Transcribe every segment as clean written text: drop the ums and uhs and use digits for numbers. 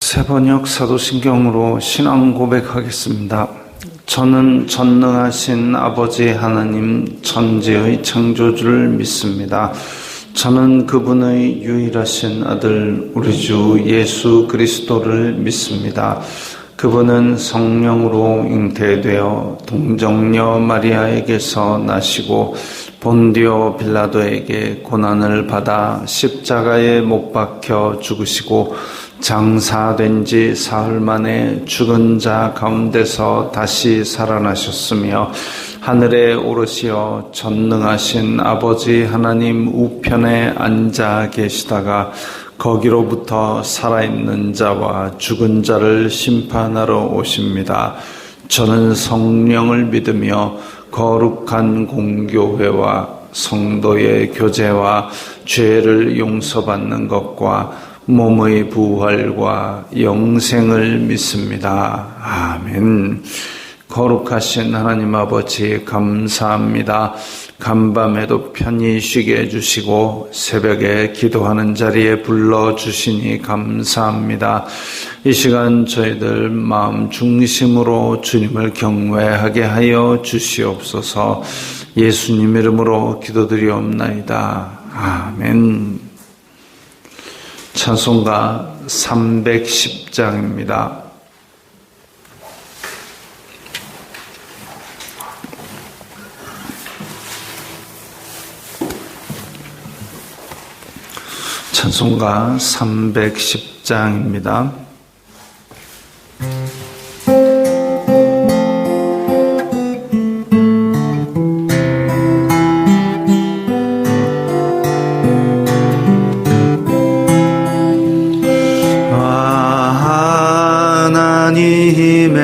새번역 사도신경으로 신앙 고백하겠습니다. 저는 전능하신 아버지 하나님 천지의 창조주를 믿습니다. 저는 그분의 유일하신 아들 우리 주 예수 그리스도를 믿습니다. 그분은 성령으로 잉태되어 동정녀 마리아에게서 나시고 본디오 빌라도에게 고난을 받아 십자가에 못 박혀 죽으시고 장사된 지 사흘 만에 죽은 자 가운데서 다시 살아나셨으며 하늘에 오르시어 전능하신 아버지 하나님 우편에 앉아 계시다가 거기로부터 살아있는 자와 죽은 자를 심판하러 오십니다. 저는 성령을 믿으며 거룩한 공교회와 성도의 교제와 죄를 용서받는 것과 몸의 부활과 영생을 믿습니다. 아멘. 거룩하신 하나님 아버지 감사합니다. 간밤에도 편히 쉬게 해주시고 새벽에 기도하는 자리에 불러주시니 감사합니다. 이 시간 저희들 마음 중심으로 주님을 경외하게 하여 주시옵소서. 예수님 이름으로 기도드리옵나이다. 아멘. 찬송가 310장입니다. 찬송가 310장입니다. 하나님의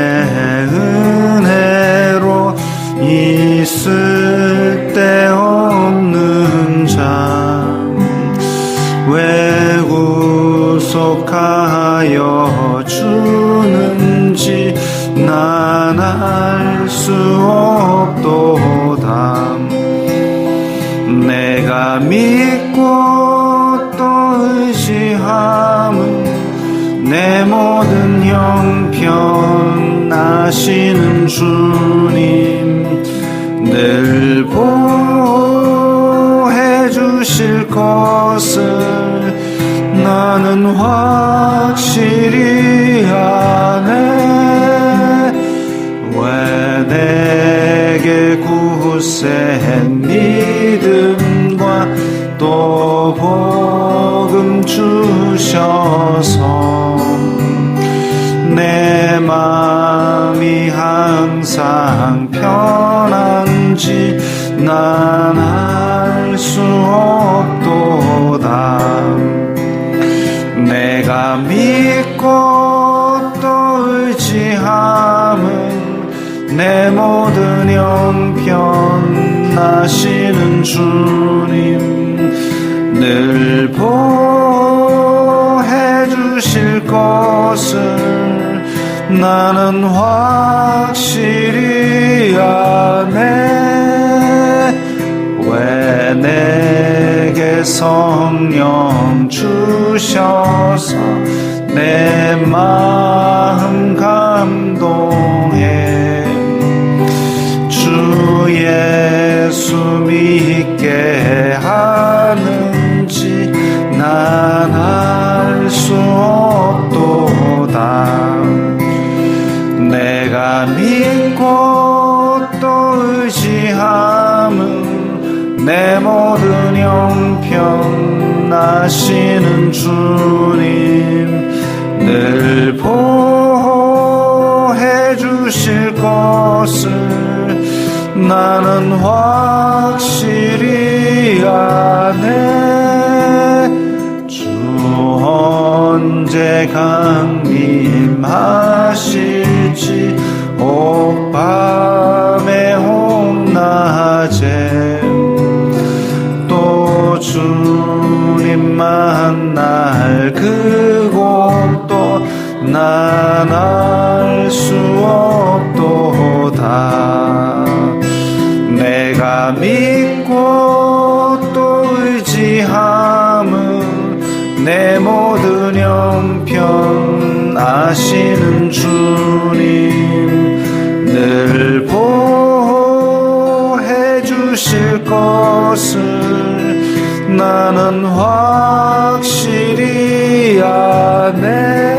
은혜로 있을 데 없는 자 왜 구속하여 주는지 난 알 수 없도다. 내가 믿고 또 의지함은 내 모든 형편 아시는 주님 늘 보호해 주실 것을 나는 확실히 아네. 왜 내게 굳센 믿음과 또 복음 주셔서 내 마음이 항상 편한지 난 알 수 없도다. 내가 믿고 또 의지함은 내 모든 형편 아시는 주님 늘 보호해 주실 것을 나는 확실히 아네. 왜 내게 성령 주셔서 내 마음 감동해. 주 예수 믿게 하는지 난 알 수 없도다. 내가 믿고 또 의지함은 내 모든 형편 아시는 주님 늘 보호해 주실 것을 나는 확실히 아네. 주 언제 강림하실지 혹밤에 혹낮에 또 주님 만날 그곳도 난 알 수 없도다. 내가 믿고 주님 늘 보호해 주실 것을 나는 확실히 아네.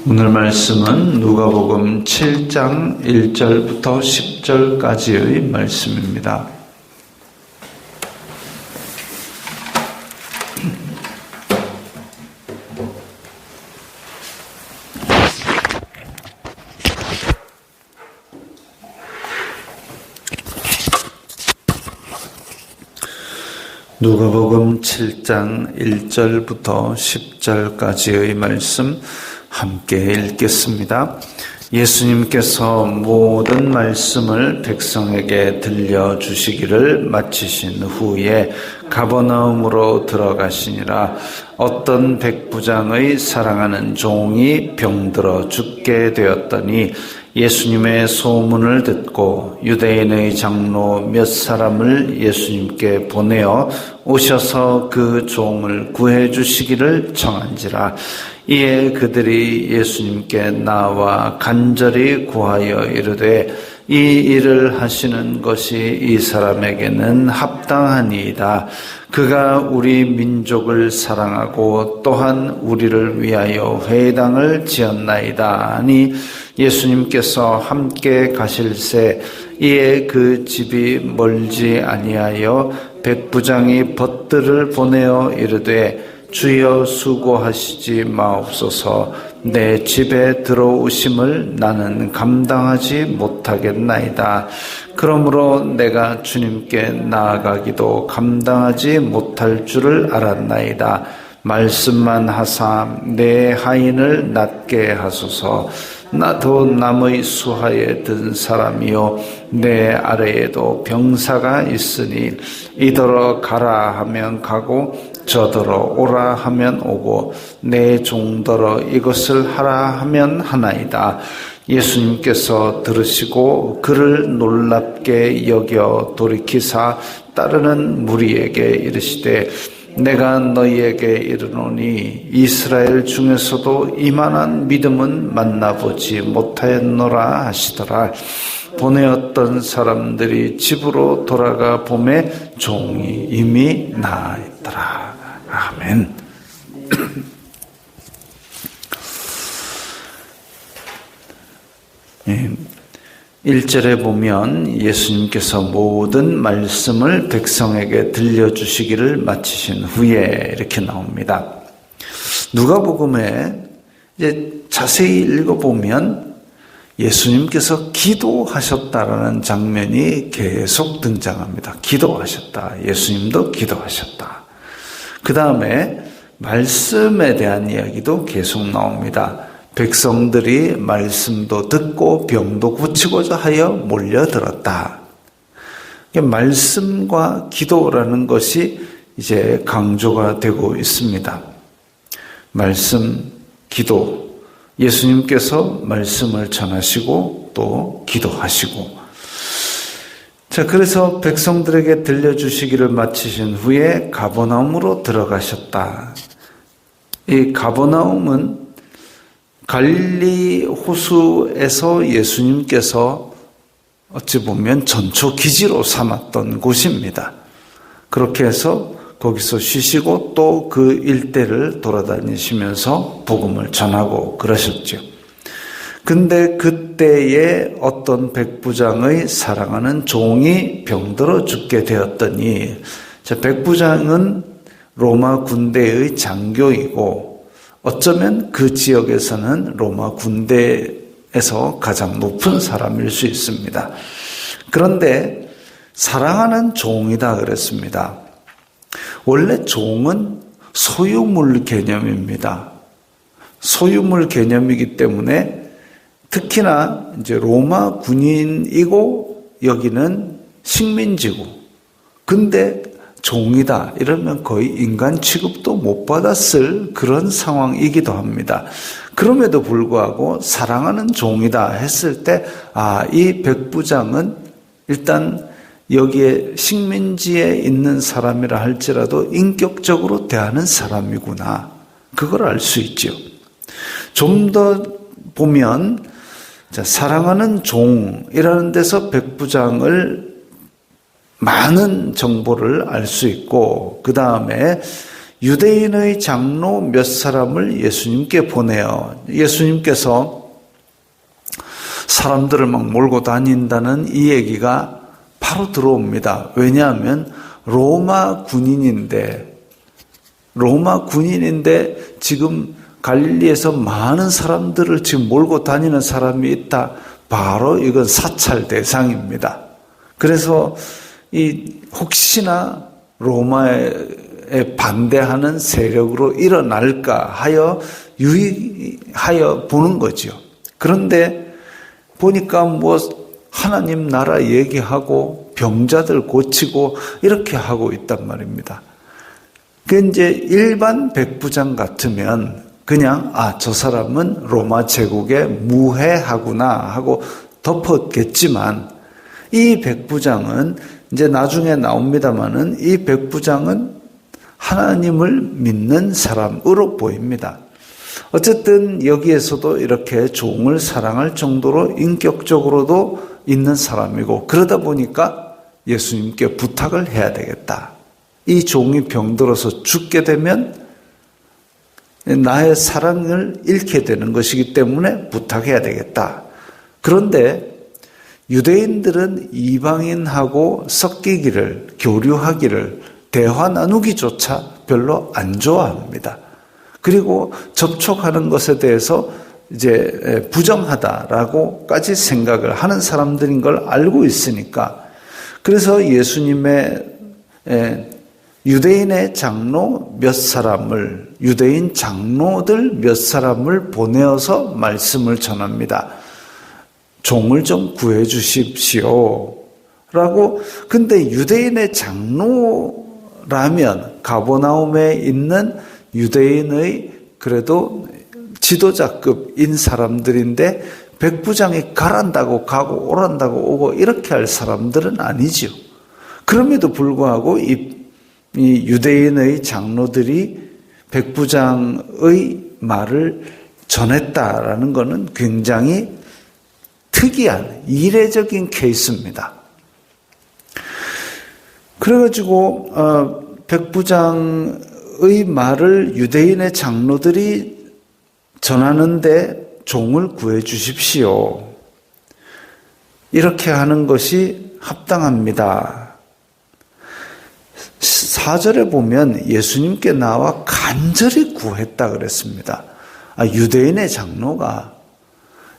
오늘 말씀은 누가복음 7장 1절부터 10절까지의 말씀입니다. 누가복음 7장 1절부터 10절까지의 말씀 함께 읽겠습니다. 예수님께서 모든 말씀을 백성에게 들려주시기를 마치신 후에 가버나움으로 들어가시니라. 어떤 백부장의 사랑하는 종이 병들어 죽게 되었더니 예수님의 소문을 듣고 유대인의 장로 몇 사람을 예수님께 보내어 오셔서 그 종을 구해 주시기를 청한지라. 이에 그들이 예수님께 나와 간절히 구하여 이르되 이 일을 하시는 것이 이 사람에게는 합당하니이다. 그가 우리 민족을 사랑하고 또한 우리를 위하여 회당을 지었나이다 하니 예수님께서 함께 가실새 이에 그 집이 멀지 아니하여 백부장이 벗들을 보내어 이르되 주여 수고하시지 마옵소서. 내 집에 들어오심을 나는 감당하지 못하겠나이다. 그러므로 내가 주님께 나아가기도 감당하지 못할 줄을 알았나이다. 말씀만 하사 내 하인을 낫게 하소서. 나도 남의 수하에 든 사람이요 내 아래에도 병사가 있으니 이더러 가라 하면 가고 저더러 오라 하면 오고 내 종더러 이것을 하라 하면 하나이다. 예수님께서 들으시고 그를 놀랍게 여겨 돌이키사 따르는 무리에게 이르시되 내가 너희에게 이르노니 이스라엘 중에서도 이만한 믿음은 만나보지 못하였노라 하시더라. 보내었던 사람들이 집으로 돌아가 보매 종이 이미 나아 있더라. 아멘. 1절에 보면 예수님께서 모든 말씀을 백성에게 들려주시기를 마치신 후에 이렇게 나옵니다. 누가복음에 이제 자세히 읽어보면 예수님께서 기도하셨다라는 장면이 계속 등장합니다. 기도하셨다. 예수님도 기도하셨다. 그 다음에 말씀에 대한 이야기도 계속 나옵니다. 백성들이 말씀도 듣고 병도 고치고자 하여 몰려들었다. 말씀과 기도라는 것이 이제 강조가 되고 있습니다. 말씀, 기도. 예수님께서 말씀을 전하시고 또 기도하시고. 자, 그래서 백성들에게 들려주시기를 마치신 후에 가버나움으로 들어가셨다. 이 가버나움은 갈릴리 호수에서 예수님께서 어찌 보면 전초 기지로 삼았던 곳입니다. 그렇게 해서 거기서 쉬시고 또 그 일대를 돌아다니시면서 복음을 전하고 그러셨죠. 근데 그때에 어떤 백부장의 사랑하는 종이 병들어 죽게 되었더니, 백부장은 로마 군대의 장교이고 어쩌면 그 지역에서는 로마 군대에서 가장 높은 사람일 수 있습니다. 그런데 사랑하는 종이다 그랬습니다. 원래 종은 소유물 개념입니다. 소유물 개념이기 때문에 특히나 이제 로마 군인이고 여기는 식민지고, 근데 종이다 이러면 거의 인간 취급도 못 받았을 그런 상황이기도 합니다. 그럼에도 불구하고 사랑하는 종이다 했을 때, 이 백부장은 일단 여기에 식민지에 있는 사람이라 할지라도 인격적으로 대하는 사람이구나. 그걸 알 수 있죠. 좀 더 보면 사랑하는 종이라는 데서 백부장을 많은 정보를 알 수 있고, 그 다음에 유대인의 장로 몇 사람을 예수님께 보내요. 예수님께서 사람들을 막 몰고 다닌다는 이 얘기가 바로 들어옵니다. 왜냐하면 로마 군인인데 지금 갈릴리에서 많은 사람들을 지금 몰고 다니는 사람이 있다. 바로 이건 사찰 대상입니다. 그래서 혹시나 로마에 반대하는 세력으로 일어날까 하여 유의하여 보는 거죠. 그런데 보니까 하나님 나라 얘기하고 병자들 고치고 이렇게 하고 있단 말입니다. 그 이제 일반 백부장 같으면 그냥 저 사람은 로마 제국에 무해하구나 하고 덮었겠지만, 이 백부장은 이제 나중에 나옵니다마는 이 백부장은 하나님을 믿는 사람으로 보입니다. 어쨌든 여기에서도 이렇게 종을 사랑할 정도로 인격적으로도 있는 사람이고, 그러다 보니까 예수님께 부탁을 해야 되겠다. 이 종이 병들어서 죽게 되면 나의 사랑을 잃게 되는 것이기 때문에 부탁해야 되겠다. 그런데 유대인들은 이방인하고 섞이기를, 교류하기를, 대화 나누기조차 별로 안 좋아합니다. 그리고 접촉하는 것에 대해서 이제 부정하다라고까지 생각을 하는 사람들인 걸 알고 있으니까, 그래서 예수님의 유대인의 장로 몇 사람을, 유대인 장로들 몇 사람을 보내어서 말씀을 전합니다. 종을 좀 구해 주십시오. 라고. 근데 유대인의 장로라면 가버나움에 있는 유대인의 그래도 지도자급인 사람들인데, 백부장이 가란다고 가고 오란다고 오고 이렇게 할 사람들은 아니지요. 그럼에도 불구하고 이 유대인의 장로들이 백부장의 말을 전했다라는 것은 굉장히 특이한 이례적인 케이스입니다. 그래가지고 백부장의 말을 유대인의 장로들이 전하는데 종을 구해 주십시오. 이렇게 하는 것이 합당합니다. 4절에 보면 예수님께 나와 간절히 구했다 그랬습니다. 유대인의 장로가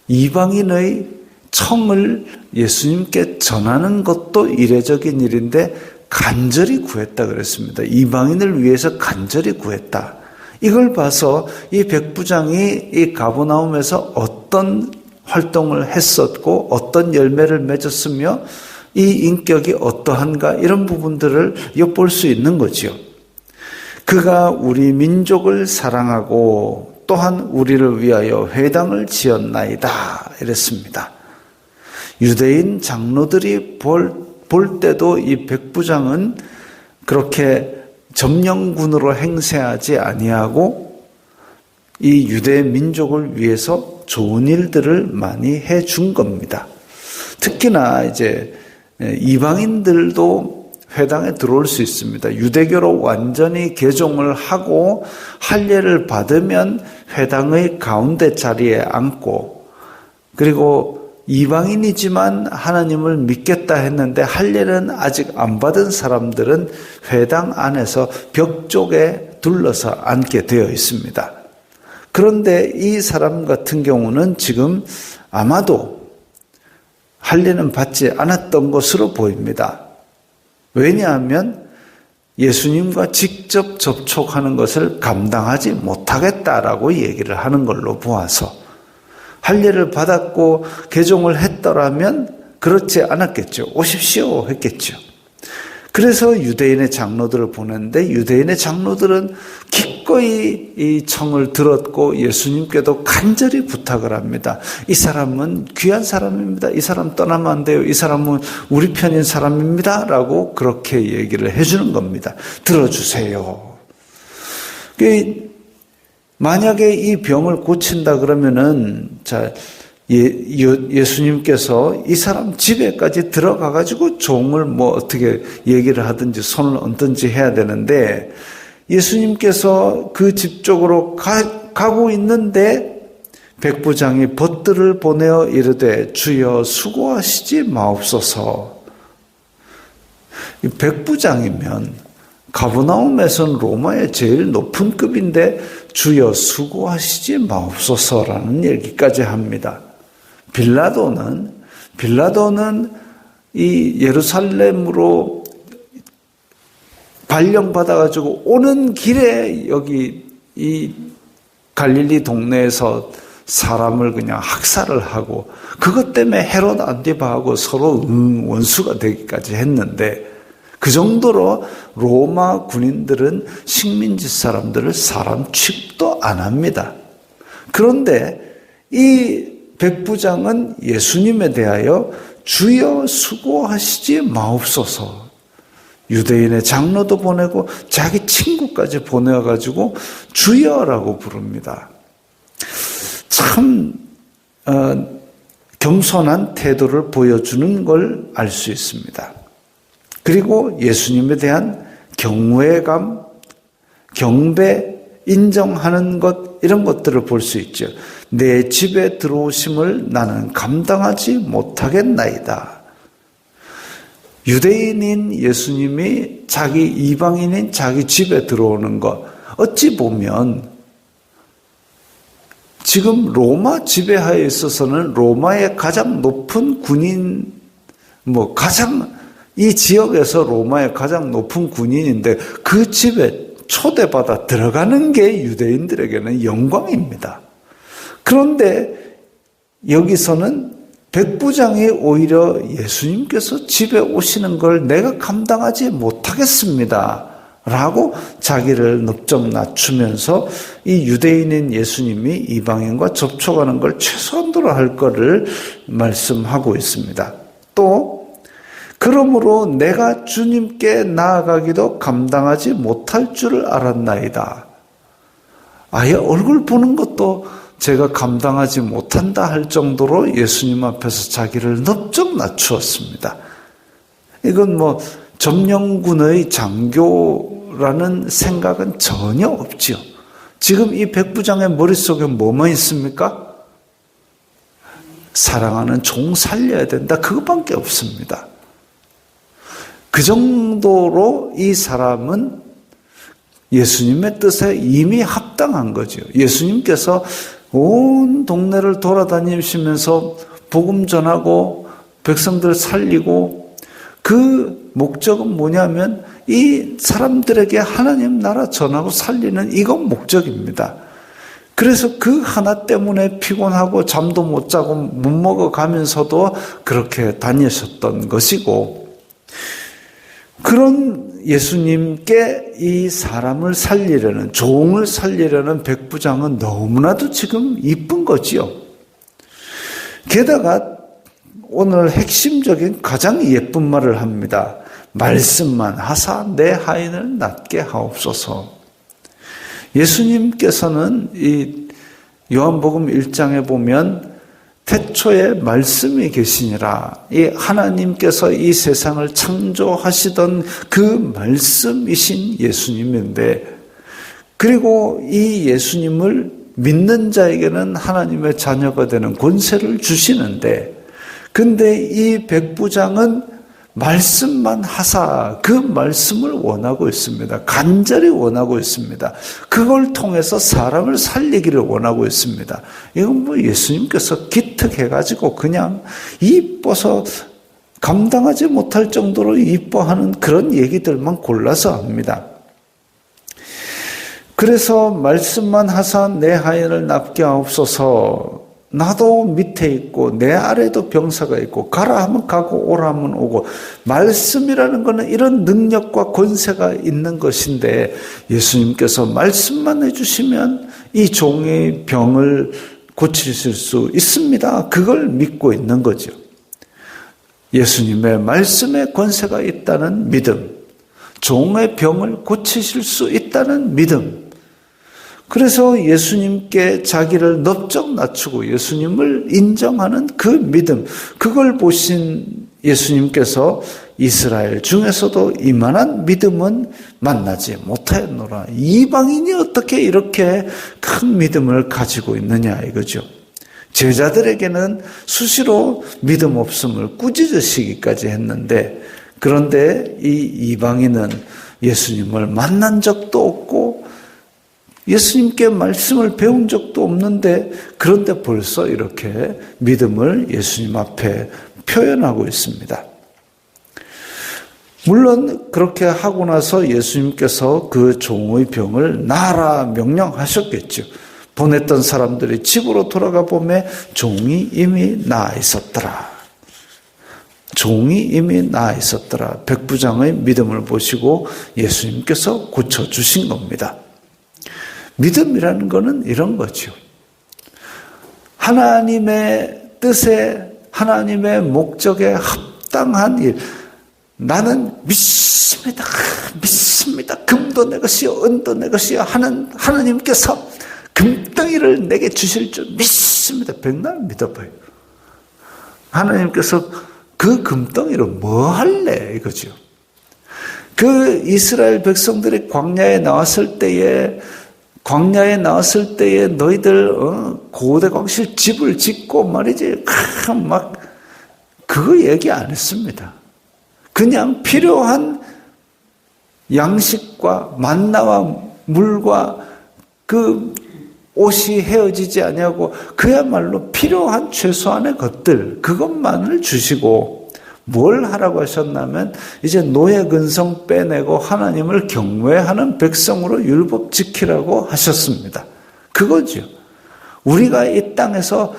이방인의 청을 예수님께 전하는 것도 이례적인 일인데 간절히 구했다 그랬습니다. 이방인을 위해서 간절히 구했다. 이걸 봐서 이 백부장이 이 가버나움에서 어떤 활동을 했었고 어떤 열매를 맺었으며 이 인격이 어떠한가, 이런 부분들을 엿볼 수 있는 거지요. 그가 우리 민족을 사랑하고 또한 우리를 위하여 회당을 지었나이다 이랬습니다. 유대인 장로들이 볼 때도 이 백부장은 그렇게 점령군으로 행세하지 아니하고 이 유대 민족을 위해서 좋은 일들을 많이 해준 겁니다. 특히나 이제 이방인들도 회당에 들어올 수 있습니다. 유대교로 완전히 개종을 하고 할례를 받으면 회당의 가운데 자리에 앉고, 그리고 이방인이지만 하나님을 믿겠다 했는데 할례는 아직 안 받은 사람들은 회당 안에서 벽 쪽에 둘러서 앉게 되어 있습니다. 그런데 이 사람 같은 경우는 지금 아마도 할례는 받지 않았던 것으로 보입니다. 왜냐하면 예수님과 직접 접촉하는 것을 감당하지 못하겠다라고 얘기를 하는 걸로 보아서, 할례를 받았고 개종을 했더라면 그렇지 않았겠죠. 오십시오 했겠죠. 그래서 유대인의 장로들을 보냈는데 유대인의 장로들은 기꺼이 이 청을 들었고 예수님께도 간절히 부탁을 합니다. 이 사람은 귀한 사람입니다. 이 사람 떠나면 안 돼요. 이 사람은 우리 편인 사람입니다. 라고 그렇게 얘기를 해주는 겁니다. 들어주세요. 만약에 이 병을 고친다 그러면은 예수님께서 이 사람 집에까지 들어가가지고 종을 어떻게 얘기를 하든지 손을 얹든지 해야 되는데 예수님께서 그 집 쪽으로 가고 있는데 백부장이 벗들을 보내어 이르되 주여 수고하시지 마옵소서. 이 백부장이면 가버나움에서는 로마의 제일 높은 급인데 주여 수고하시지 마옵소서라는 얘기까지 합니다. 빌라도는 이 예루살렘으로 발령받아가지고 오는 길에 여기 이 갈릴리 동네에서 사람을 그냥 학살을 하고 그것 때문에 헤롯 안티바하고 서로 원수가 되기까지 했는데 그 정도로 로마 군인들은 식민지 사람들을 사람 취급도 안 합니다. 그런데 이 백부장은 예수님에 대하여 주여 수고하시지 마옵소서. 유대인의 장로도 보내고 자기 친구까지 보내가지고 주여라고 부릅니다. 참 겸손한 태도를 보여주는 걸 알 수 있습니다. 그리고 예수님에 대한 경외감, 경배, 인정하는 것 이런 것들을 볼 수 있죠. 내 집에 들어오심을 나는 감당하지 못하겠나이다. 유대인인 예수님이 자기 이방인인 자기 집에 들어오는 것 어찌 보면 지금 로마 지배하에 있어서는 로마의 가장 높은 군인 이 지역에서 로마의 가장 높은 군인인데 그 집에 초대받아 들어가는 게 유대인들에게는 영광입니다. 그런데 여기서는 백부장이 오히려 예수님께서 집에 오시는 걸 내가 감당하지 못하겠습니다. 라고 자기를 넙적 낮추면서 이 유대인인 예수님이 이방인과 접촉하는 걸 최소한도로 할 거를 말씀하고 있습니다. 또 그러므로 내가 주님께 나아가기도 감당하지 못할 줄을 알았나이다. 아예 얼굴 보는 것도 제가 감당하지 못한다 할 정도로 예수님 앞에서 자기를 넙적 낮추었습니다. 이건 점령군의 장교라는 생각은 전혀 없지요. 지금 이 백부장의 머릿속에 뭐만 있습니까? 사랑하는 종 살려야 된다. 그것밖에 없습니다. 그 정도로 이 사람은 예수님의 뜻에 이미 합당한 거죠. 예수님께서 온 동네를 돌아다니시면서 복음 전하고 백성들 살리고 그 목적은 뭐냐면 이 사람들에게 하나님 나라 전하고 살리는 이건 목적입니다. 그래서 그 하나 때문에 피곤하고 잠도 못 자고 못 먹어가면서도 그렇게 다니셨던 것이고 그런 예수님께 이 사람을 살리려는 종을 살리려는 백부장은 너무나도 지금 이쁜 거지요. 게다가 오늘 핵심적인 가장 예쁜 말을 합니다. 말씀만 하사 내 하인을 낫게 하옵소서. 예수님께서는 이 요한복음 1장에 보면 태초에 말씀이 계시니라. 이 하나님께서 이 세상을 창조하시던 그 말씀이신 예수님인데 그리고 이 예수님을 믿는 자에게는 하나님의 자녀가 되는 권세를 주시는데 근데 이 백부장은 말씀만 하사 그 말씀을 원하고 있습니다. 간절히 원하고 있습니다. 그걸 통해서 사람을 살리기를 원하고 있습니다. 이건 예수님께서 기특해가지고 그냥 이뻐서 감당하지 못할 정도로 이뻐하는 그런 얘기들만 골라서 합니다. 그래서 말씀만 하사 내 하인을 낫게 하옵소서 나도 밑에 있고 내 아래도 병사가 있고 가라 하면 가고 오라 하면 오고, 말씀이라는 것은 이런 능력과 권세가 있는 것인데 예수님께서 말씀만 해주시면 이 종의 병을 고치실 수 있습니다. 그걸 믿고 있는 거죠. 예수님의 말씀에 권세가 있다는 믿음, 종의 병을 고치실 수 있다는 믿음. 그래서 예수님께 자기를 넙적 낮추고 예수님을 인정하는 그 믿음, 그걸 보신 예수님께서 이스라엘 중에서도 이만한 믿음은 만나지 못하였노라. 이방인이 어떻게 이렇게 큰 믿음을 가지고 있느냐 이거죠. 제자들에게는 수시로 믿음 없음을 꾸짖으시기까지 했는데, 그런데 이 이방인은 예수님을 만난 적도 없고 예수님께 말씀을 배운 적도 없는데, 그런데 벌써 이렇게 믿음을 예수님 앞에 표현하고 있습니다. 물론 그렇게 하고 나서 예수님께서 그 종의 병을 나아라 명령하셨겠죠. 보냈던 사람들이 집으로 돌아가 보면 종이 이미 나아 있었더라. 종이 이미 나아 있었더라. 백부장의 믿음을 보시고 예수님께서 고쳐주신 겁니다. 믿음이라는 것은 이런 거죠. 하나님의 뜻에, 하나님의 목적에 합당한 일. 나는 믿습니다. 믿습니다. 금도 내 것이요 은도 내 것이요 하는 하나님께서 금덩이를 내게 주실 줄 믿습니다. 백날 믿어봐요. 하나님께서 그 금덩이로 뭐 할래 이거죠. 그 이스라엘 백성들이 광야에 나왔을 때에 너희들 고대광실 집을 짓고 말이지, 막 그거 얘기 안 했습니다. 그냥 필요한 양식과 만나와 물과 그 옷이 헤어지지 아니하고 그야말로 필요한 최소한의 것들, 그것만을 주시고 뭘 하라고 하셨냐면 이제 노예 근성 빼내고 하나님을 경외하는 백성으로 율법 지키라고 하셨습니다. 그거죠. 우리가 이 땅에서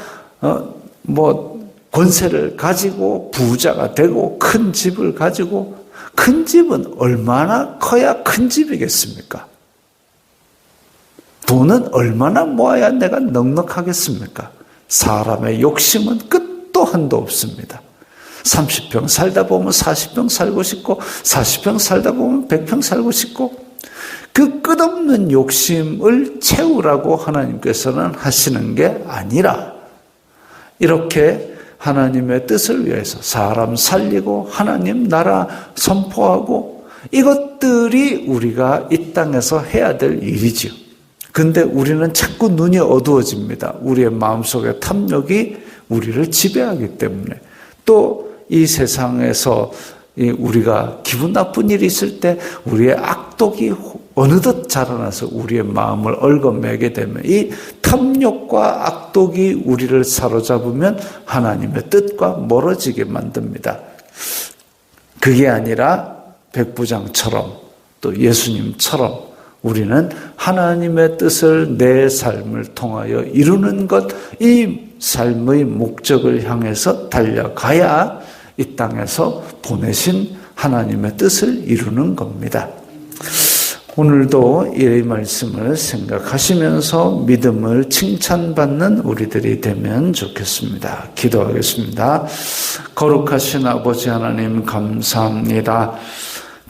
권세를 가지고 부자가 되고 큰 집을 가지고, 큰 집은 얼마나 커야 큰 집이겠습니까? 돈은 얼마나 모아야 내가 넉넉하겠습니까? 사람의 욕심은 끝도 한도 없습니다. 30평 살다 보면 40평 살고 싶고, 40평 살다 보면 100평 살고 싶고, 그 끝없는 욕심을 채우라고 하나님께서는 하시는 게 아니라, 이렇게 하나님의 뜻을 위해서 사람 살리고 하나님 나라 선포하고, 이것들이 우리가 이 땅에서 해야 될 일이지요. 근데 우리는 자꾸 눈이 어두워집니다. 우리의 마음속에 탐욕이 우리를 지배하기 때문에. 또 이 세상에서 우리가 기분 나쁜 일이 있을 때 우리의 악독이 어느덧 자라나서 우리의 마음을 얽어매게 되면, 이 탐욕과 악독이 우리를 사로잡으면 하나님의 뜻과 멀어지게 만듭니다. 그게 아니라 백부장처럼 또 예수님처럼 우리는 하나님의 뜻을 내 삶을 통하여 이루는 것, 이 삶의 목적을 향해서 달려가야 이 땅에서 보내신 하나님의 뜻을 이루는 겁니다. 오늘도 이 말씀을 생각하시면서 믿음을 칭찬받는 우리들이 되면 좋겠습니다. 기도하겠습니다. 거룩하신 아버지 하나님, 감사합니다.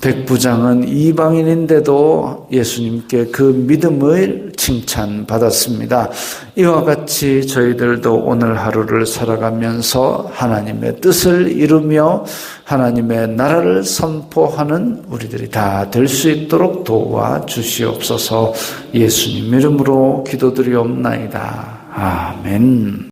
백부장은 이방인인데도 예수님께 그 믿음을 칭찬받았습니다. 이와 같이 저희들도 오늘 하루를 살아가면서 하나님의 뜻을 이루며 하나님의 나라를 선포하는 우리들이 다 될 수 있도록 도와주시옵소서. 예수님 이름으로 기도드리옵나이다. 아멘.